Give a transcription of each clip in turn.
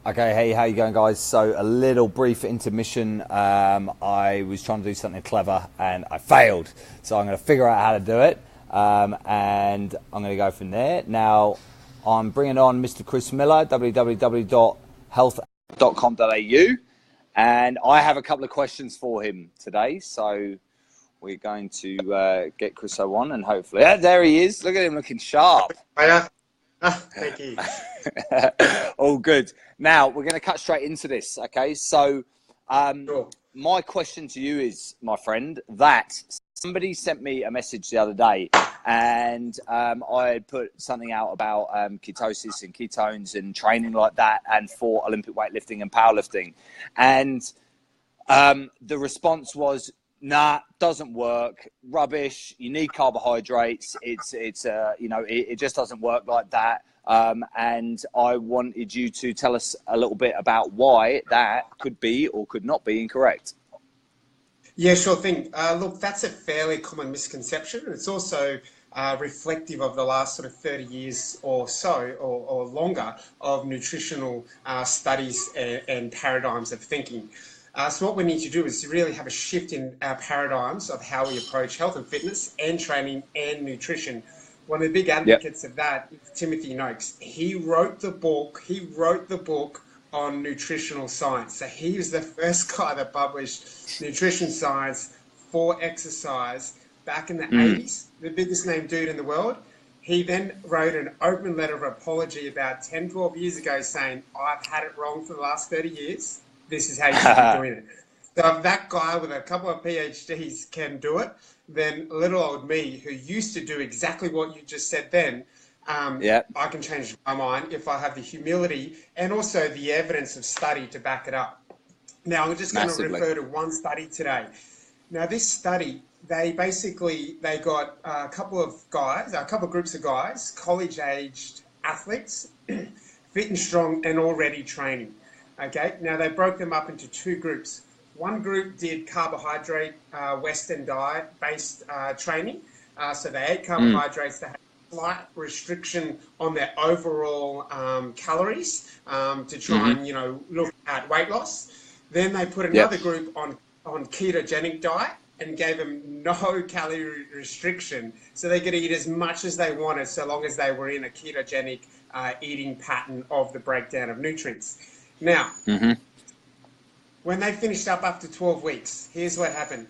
Okay, hey, how you going, guys? So a little brief intermission. I was trying to do something clever and I failed. So I'm going to figure out how to do it, and I'm going to go from there. Now, I'm bringing on Mr. Chris Miller, www.health.com.au, and I have a couple of questions for him today. So we're going to get Chris on, and hopefully, there he is. Look at him looking sharp. Hiya. Thank you. All good. Now, we're going to cut straight into this, okay? So, Sure. my question to you is, my friend, that somebody sent me a message the other day, and I had put something out about ketosis and ketones and training like that, and for Olympic weightlifting and powerlifting. And the response was, nah, doesn't work, rubbish, you need carbohydrates, it just doesn't work like that. And I wanted you to tell us a little bit about why that could be or could not be incorrect. Yeah, sure thing. Look, that's a fairly common misconception. It's also reflective of the last sort of 30 years or so, or longer, of nutritional studies and paradigms of thinking. So what we need to do is to really have a shift in our paradigms of how we approach health and fitness and training and nutrition. One of the big advocates of that is Timothy Noakes. He wrote the book on nutritional science. So he was the first guy that published nutrition science for exercise back in the 80s, the biggest name dude in the world. He then wrote an open letter of apology about 10, 12 years ago saying, I've had it wrong for the last 30 years. This is how you should be doing it. So if that guy with a couple of PhDs can do it, then little old me, who used to do exactly what you just said then, I can change my mind if I have the humility and also the evidence of study to back it up. Now, I'm just going to refer to one study today. Now, this study, they got a couple of groups of guys, college-aged athletes, fit and strong and already training. Okay, now they broke them up into two groups. One group did carbohydrate, Western diet-based training. So they ate carbohydrates. They had a slight restriction on their overall calories to try and, look at weight loss. Then they put another group on ketogenic diet and gave them no calorie restriction. So they could eat as much as they wanted so long as they were in a ketogenic eating pattern of the breakdown of nutrients. Now, when they finished up after 12 weeks, here's what happened.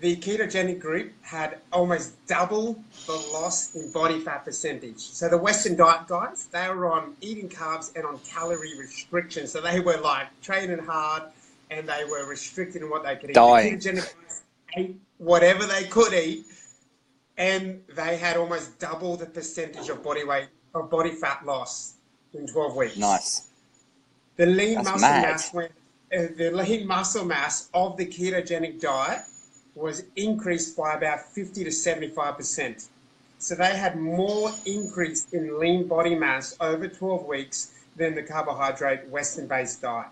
The ketogenic group had almost double the loss in body fat percentage. So the Western diet guys, they were on eating carbs and on calorie restriction. So they were like training hard and they were restricted in what they could eat. Dying. The ketogenic guys ate whatever they could eat, and they had almost double the percentage of body fat loss in 12 weeks. Nice. The lean muscle mass of the ketogenic diet was increased by about 50 to 75%. So they had more increase in lean body mass over 12 weeks than the carbohydrate Western-based diet.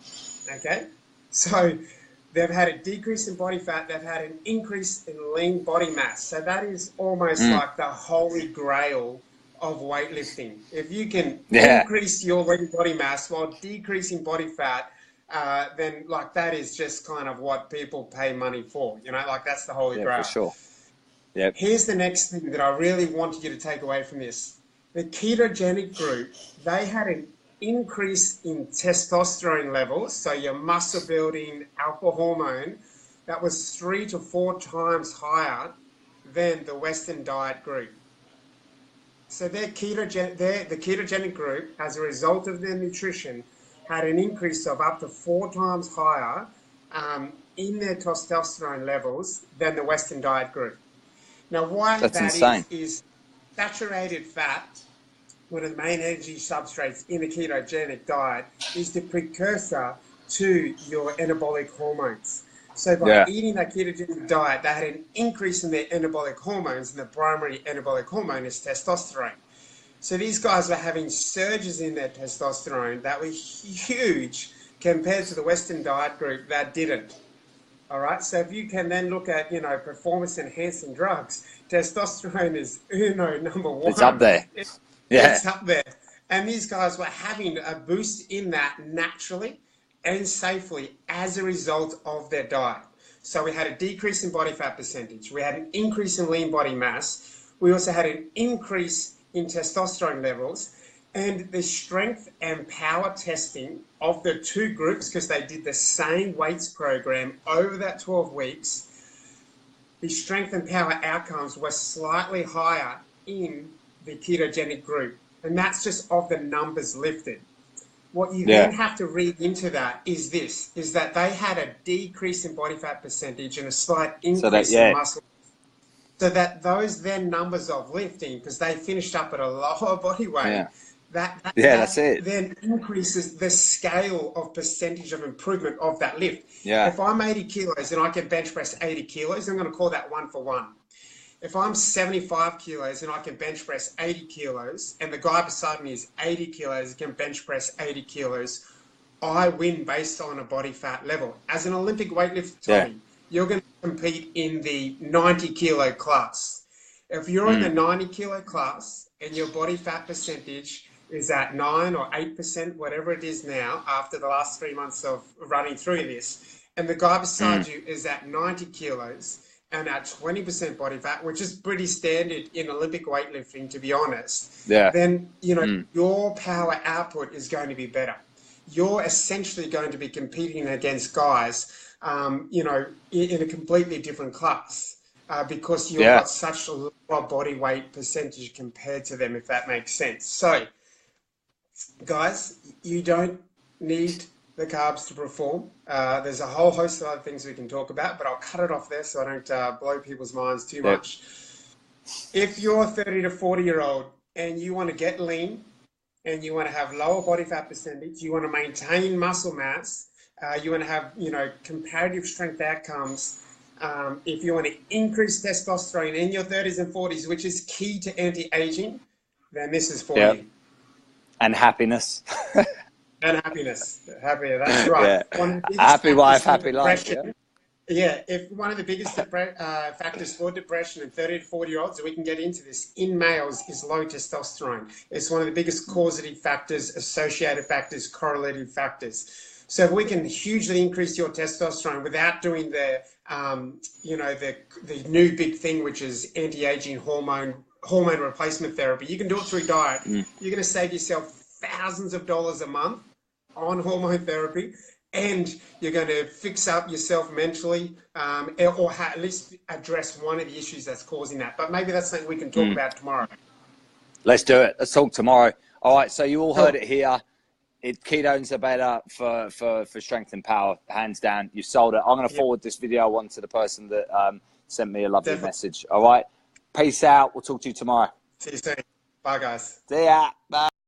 Okay? So they've had a decrease in body fat, they've had an increase in lean body mass. So that is almost like the holy grail of weightlifting. If you can increase your lean body mass while decreasing body fat, then like that is just kind of what people pay money for, like that's the holy grail. For sure. Yep. Here's the next thing that I really wanted you to take away from this. The ketogenic group, they had an increase in testosterone levels, so your muscle building alpha hormone, that was 3 to 4 times higher than the Western diet group. So the ketogenic group, as a result of their nutrition, had an increase of up to 4 times higher in their testosterone levels than the Western diet group. Now, why That's that insane. is saturated fat, one of the main energy substrates in the ketogenic diet, is the precursor to your anabolic hormones. So by eating that ketogenic diet, they had an increase in their anabolic hormones, and the primary anabolic hormone is testosterone. So these guys were having surges in their testosterone that were huge compared to the Western diet group that didn't. All right, so if you can then look at, performance-enhancing drugs, testosterone is, number one. It's up there. It's up there. And these guys were having a boost in that naturally and safely as a result of their diet. So we had a decrease in body fat percentage. We had an increase in lean body mass. We also had an increase in testosterone levels. And the strength and power testing of the two groups, because they did the same weights program over that 12 weeks, the strength and power outcomes were slightly higher in the ketogenic group. And that's just of the numbers lifted. What you then have to read into that is this, is that they had a decrease in body fat percentage and a slight increase in muscle. So that those then numbers of lifting, because they finished up at a lower body weight, that then increases the scale of percentage of improvement of that lift. If I'm 80 kilos and I can bench press 80 kilos, I'm going to call that 1 for 1. If I'm 75 kilos and I can bench press 80 kilos, and the guy beside me is 80 kilos and can bench press 80 kilos, I win based on a body fat level. As an Olympic weightlifter, Tommy, you're going to compete in the 90 kilo class. If you're in the 90 kilo class and your body fat percentage is at 9 or 8%, whatever it is now, after the last 3 months of running through this, and the guy beside you is at 90 kilos and at 20% body fat, which is pretty standard in Olympic weightlifting, to be honest, then, you know, your power output is going to be better. You're essentially going to be competing against guys, you know, in a completely different class. Because you've got such a low body weight percentage compared to them, if that makes sense. So, guys, you don't need the carbs to perform. There's a whole host of other things we can talk about, but I'll cut it off there so I don't blow people's minds too much. If you're a 30 to 40-year-old and you want to get lean and you want to have lower body fat percentage, you want to maintain muscle mass, you want to have, you know, comparative strength outcomes, if you want to increase testosterone in your 30s and 40s, which is key to anti-aging, then this is for you. And happiness. And happiness. Happy, that's right. Happy wife, happy life. If one of the biggest factors for depression in 30 to 40-year-olds, and we can get into this, in males is low testosterone. It's one of the biggest causative factors, associated factors, correlative factors. So if we can hugely increase your testosterone without doing the, you know, the new big thing, which is anti-aging hormone replacement therapy, you can do it through diet. You're going to save yourself thousands of dollars a month on hormone therapy, and you're going to fix up yourself mentally, or at least address one of the issues that's causing that. But maybe that's something we can talk about tomorrow. Let's do it. Let's talk tomorrow. All right, so you all heard it here. Ketones are better for strength and power, hands down. You sold it. I'm going to forward this video on to the person that sent me a lovely message. All right, peace out. We'll talk to you tomorrow. See you soon. Bye, guys. See ya. Bye.